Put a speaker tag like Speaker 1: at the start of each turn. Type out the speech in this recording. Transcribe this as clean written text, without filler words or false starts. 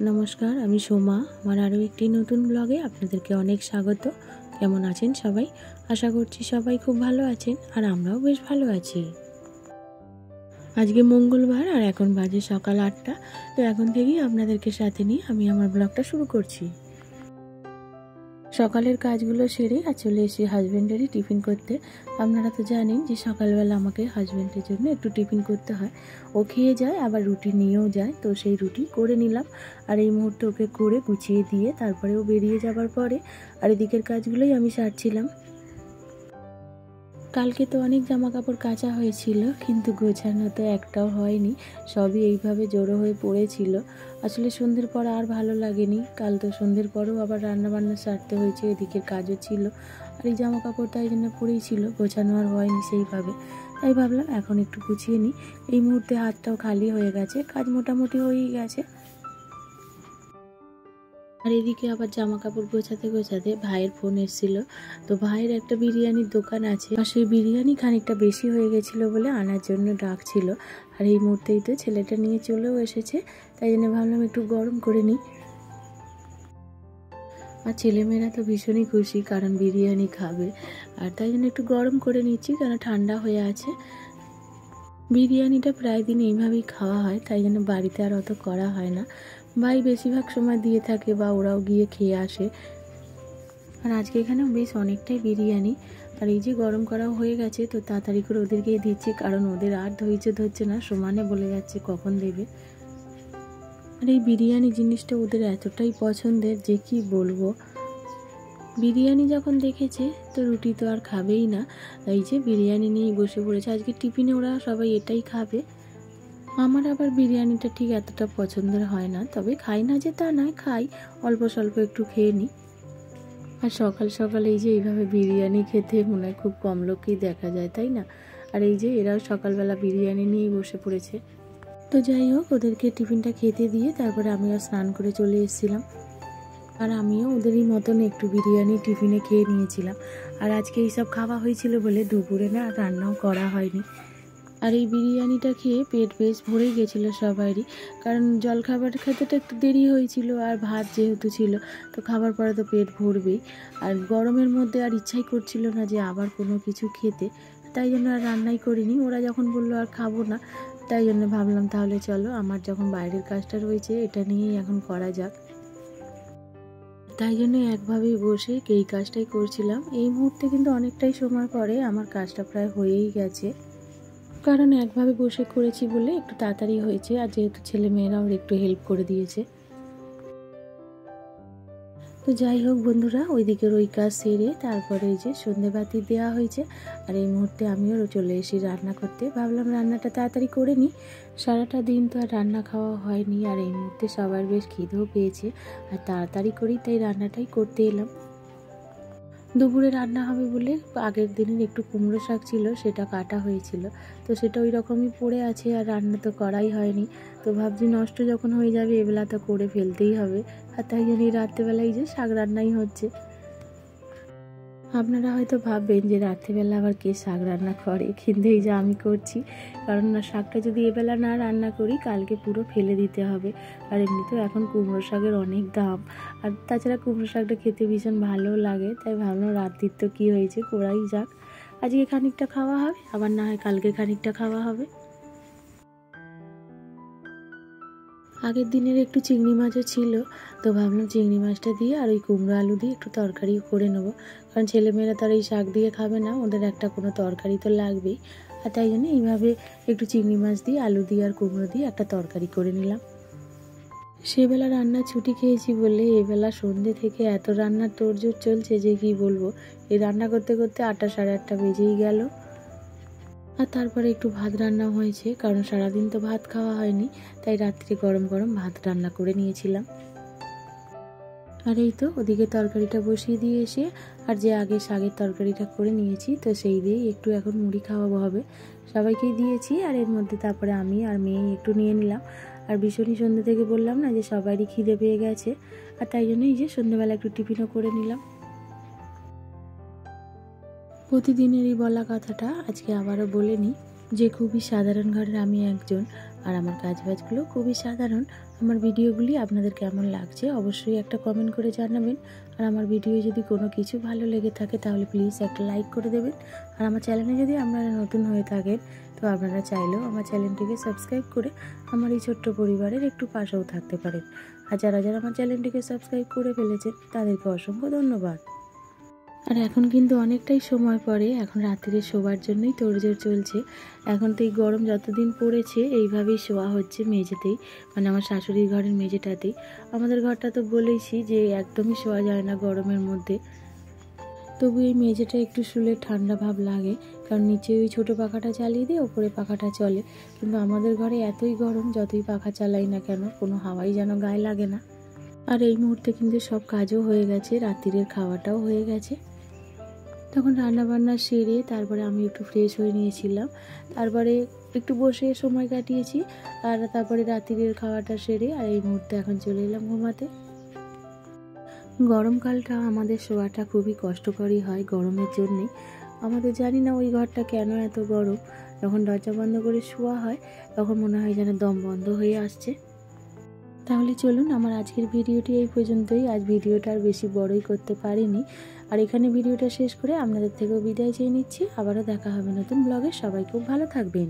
Speaker 1: নমস্কার, আমি সোমা। আমার আরও একটি নতুন ব্লগে আপনাদেরকে অনেক স্বাগত। কেমন আছেন সবাই? আশা করছি সবাই খুব ভালো আছেন, আর আমরাও বেশ ভালো আছি। আজকে মঙ্গলবার আর এখন বাজে সকাল 8টা। তো এখন থেকেই আপনাদেরকে সাথে নিয়ে আমি আমার ব্লগটা শুরু করছি। সকালের কাজগুলো সেরে আর চলে এসে হাজব্যান্ডেরই টিফিন করতে। আপনারা তো জানেন যে সকালবেলা আমাকে হাজব্যান্ডের জন্য একটু টিফিন করতে হয়। ও খেয়ে যায়, আবার রুটি নিয়েও যায়, তো সেই রুটি করে নিলাম। আর এই মুহূর্তে ওকে করে গুছিয়ে দিয়ে তারপরে ও বেরিয়ে যাবার পরে আর এদিকের কাজগুলোই আমি সারছিলাম। কালকে তো অনেক জামা কাপড় কাচা হয়েছিল, কিন্তু গোছানো তো একটাও হয়নি, সবই এইভাবে জড়ো হয়ে পড়েছিল। আসলে সন্ধ্যের পর আর ভালো লাগেনি। কাল তো সন্ধ্যের পরেও আবার রান্নাবান্না সারতে হয়েছে, এদিকের কাজও ছিল, আর এই জামা কাপড় তাই জন্য পরেই ছিল, গোছানো আর হয়নি সেইভাবে। তাই ভাবলাম এখন একটু গুছিয়ে নিই। এই মুহূর্তে হাতটাও খালি হয়ে গেছে, কাজ মোটামুটি হয়েই গেছে। আর এদিকে আবার জামা কাপড় গোছাতে গোছাতে ভাইয়ের ফোন এসেছিল। তো ভাইয়ের একটা বিরিয়ানির দোকান আছে, আর সেই বিরিয়ানি খানিকটা বেশি হয়ে গেছিলো বলে আনার জন্য ডাকছিল। আর এই মুহূর্তেই তো ছেলেটা নিয়ে চলেও এসেছে, তাই জন্য ভাবলাম একটু গরম করে নিই। আর ছেলেমেয়েরা তো ভীষণই খুশি, কারণ বিরিয়ানি খাবে, আর তাই জন্য একটু গরম করে নিচ্ছি, কারণ ঠান্ডা হয়ে আছে। বিরিয়ানিটা প্রায় দিন এইভাবেই খাওয়া হয়, তাই জন্য বাড়িতে আর অত করা হয় না। ভাই বেশিরভাগ সময় দিয়ে থাকে বা ওরাও গিয়ে খেয়ে আসে। আর আজকে এখানেও বেশ অনেকটাই বিরিয়ানি। আর এই যে গরম করাও হয়ে গেছে, তো তাড়াতাড়ি করে ওদেরকেই দিচ্ছি, কারণ ওদের আর ধৈর্য ধরছে না, সমানে বলে যাচ্ছে কখন দেবে। আর এই বিরিয়ানি জিনিসটা ওদের এতটাই পছন্দের যে কি বলবো। বিরিয়ানি যখন দেখেছে তো রুটি তো আর খাবেই না, এই যে বিরিয়ানি নিয়েই বসে পড়েছে। আজকে টিফিনে ওরা সবাই এটাই খাবে। আমার আবার বিরিয়ানিটা ঠিক এতটা পছন্দের হয় না, তবে খাই না যে তা নয়, খাই, অল্প স্বল্প একটু খেয়ে নিই। আর সকাল সকাল এই যে এইভাবে বিরিয়ানি খেতে মনে হয় খুব কম লোককেই দেখা যায়, তাই না? আর এই যে এরাও সকালবেলা বিরিয়ানি নিয়েই বসে পড়েছে। তো যাই হোক, ওদেরকে টিফিনটা খেতে দিয়ে তারপরে আমিও স্নান করে চলে এসেছিলাম। আর আমিও ওদেরই মতন একটু বিরিয়ানি টিফিনে খেয়ে নিয়েছিলাম। আর আজকে এইসব খাওয়া হয়েছিল বলে দুপুরে না রান্নাও করা হয়নি। আর এই বিরিয়ানিটা খেয়ে পেট বেশ ভরেই গেছিলো সবারই, কারণ জলখাবার খেতে তো একটু দেরি হয়েছিল, আর ভাত যেহেতু ছিল তো খাবার পরে তো পেট ভরবেই। আর গরমের মধ্যে আর ইচ্ছাই করছিল না যে আবার কোনো কিছু খেতে, তাই জন্য আর রান্নাই করিনি। ওরা যখন বললো আর খাবো না, তাই জন্য ভাবলাম তাহলে চলো, আমার যখন বাইরের কাজটা রয়েছে এটা নিয়েই এখন করা যাক। তাই জন্য একভাবেই বসে এই কাজটাই করছিলাম। এই মুহূর্তে কিন্তু অনেকটাই সময় পরে আমার কাজটা প্রায় হয়েই গেছে, কারণ একভাবে বসে করেছি বলে একটু তাড়াতাড়ি হয়েছে, আর যেহেতু ছেলে মেয়েরাও একটু হেল্প করে দিয়েছে। তো যাই হোক বন্ধুরা, ওইদিকের ওই কাজ সেরে তারপরে এই যে সন্ধেবাতি দেওয়া হয়েছে। আর এই মুহূর্তে আমিও চলে এসেছি রান্না করতে। ভাবলাম রান্নাটা তাড়াতাড়ি করে নিই, সারাটা দিন তো আর রান্না খাওয়া হয়নি, আর এই মুহূর্তে সবার বেশ খিদেও পেয়েছে, আর তাড়াতাড়ি করেই তাই রান্নাটাই করতে এলাম। দুপুরে রান্না হবে বলে আগের দিনের একটু কুমড়ো শাক ছিল, সেটা কাটা হয়েছিল, তো সেটা ওই রকমই পড়ে আছে, আর রান্না তো করাই হয়নি। তো ভাবছি নষ্ট যখন হয়ে যাবে এবেলা তো করে ফেলতেই হবে, আর তাই জন্য এই রাত্রেবেলায় যে শাক রান্নাই হচ্ছে। আপনারা হয়তো ভাববেন যে রাত্রিবেলা আবার কে শাক রান্না করে, কিন্তু এই যে আমি করছি, কারণ না শাকটা যদি এবেলা না রান্না করি কালকে পুরো ফেলে দিতে হবে। আর এমনিতেও এখন কুমড়ো শাকের অনেক দাম, আর তাছাড়া কুমড়ো শাকটা খেতে ভীষণ ভালোও লাগে, তাই ভাবলাম রাত্রির তো কী হয়েছে, করাই যাক। আজকে খানিকটা খাওয়া হবে, আবার না হয় কালকে খানিকটা খাওয়া হবে। আগের দিনের একটু চিংড়ি মাছও ছিল, তো ভাবলাম চিংড়ি মাছটা দিয়ে আর ওই কুমড়ো আলু দিয়ে একটু তরকারিও করে নেবো, কারণ ছেলেমেয়েরা তার এই শাক দিয়ে খাবে না, ওদের একটা কোনো তরকারি তো লাগবেই। আর তাই জন্য এইভাবে একটু চিংড়ি মাছ দিয়ে আলু দিয়ে আর কুমড়ো দিয়ে একটা তরকারি করে নিলাম। সেবেলা রান্নার ছুটি খেয়েছি বলে এবেলা সন্ধ্যে থেকে এত রান্নার তোড়জোড় চলছে যে কি বলবো। এই রান্না করতে করতে 8টা সাড়ে 8টা বেজেই গেল। আর তারপরে একটু ভাত রান্না হয়েছে, কারণ সারাদিন তো ভাত খাওয়া হয়নি, তাই রাত্রে গরম গরম ভাত রান্না করে নিয়েছিলাম। আর এই তো ওদিকে তরকারিটা বসিয়ে দিয়ে এসে আর যে আগে শাকের তরকারিটা করে নিয়েছি, তো সেই দিয়েই একটু এখন মুড়ি খাওয়াবো হবে, সবাইকেই দিয়েছি। আর এর মধ্যে তারপরে আমি আর মেয়ে একটু নিয়ে নিলাম। আর ভীষণই সন্ধ্যে থেকে বললাম না যে সবারই খিদে পেয়ে গেছে, আর তাই জন্যই যে সন্ধ্যেবেলা একটু টিফিনও করে নিলাম। প্রতিদিনেরই বলা কথাটা আজকে আবারও বলে নিই যে খুবই সাধারণ ঘরের আমি একজন, আর আমার কাজবাজগুলো খুবই সাধারণ। আমার ভিডিওগুলি আপনাদের কেমন লাগছে অবশ্যই একটা কমেন্ট করে জানাবেন। আর আমার ভিডিও যদি কোনো কিছু ভালো লেগে থাকে তাহলে প্লিজ একটা লাইক করে দেবেন। আর আমার চ্যানেলে যদি আপনারা নতুন হয়ে থাকেন তো আপনারা চাইলেও আমার চ্যানেলটিকে সাবস্ক্রাইব করে আমার এই ছোট্ট পরিবারের একটু পাশেও থাকতে পারেন। আর যারা যারা আমার চ্যানেলটিকে সাবস্ক্রাইব করে ফেলেছেন তাদেরকে অসংখ্য ধন্যবাদ। আর এখন কিন্তু অনেকটাই সময় পরে, এখন রাত্রিরে শোবার জন্যই তোড়জোড় চলছে। এখন তো এই গরম যতদিন পড়েছে এইভাবেই শোয়া হচ্ছে মেঝেতেই, মানে আমার শাশুড়ির ঘরের মেঝেটাতেই। আমাদের ঘরটা তো বলেইছি যে একদমই শোয়া যায় না গরমের মধ্যে, তবু এই মেঝেটা একটু শুলে ঠান্ডা ভাব লাগে, কারণ নিচে ওই ছোটো পাখাটা চালিয়ে দিয়ে ওপরে পাখাটা চলে। কিন্তু আমাদের ঘরে এতই গরম যতই পাখা চালাই না কেন কোনো হাওয়াই যেন গায়ে লাগে না। আর এই মুহূর্তে কিন্তু সব কাজও হয়ে গেছে, রাত্রিরের খাওয়াটাও হয়ে গেছে। তখন রান্নাবান্না সেরে তারপরে আমি একটু ফ্রেশ হয়ে নিয়েছিলাম, তারপরে একটু বসে সময় কাটিয়েছি। আর তারপরে রাত্রিরের খাওয়াটা সেরে আর এই মুহূর্তে এখন চলে এলাম ঘুমাতে। গরমকালটা আমাদের শোয়াটা খুবই কষ্টকরই হয় গরমের জন্যে। আমাদের জানি না ওই ঘরটা কেন এত গরম, যখন দরজা বন্ধ করে শোয়া হয় তখন মনে হয় যেন দম বন্ধ হয়ে আসছে। তাহলে চলুন, আমার আজকের ভিডিওটি এই পর্যন্তই। আজ ভিডিওটা আর বেশি বড়ই করতে পারিনি, আর এখানে ভিডিওটা শেষ করে আপনাদের থেকেও বিদায় চেয়ে নিচ্ছি। আবারও দেখা হবে নতুন ব্লগে। সবাই খুব ভালো থাকবেন।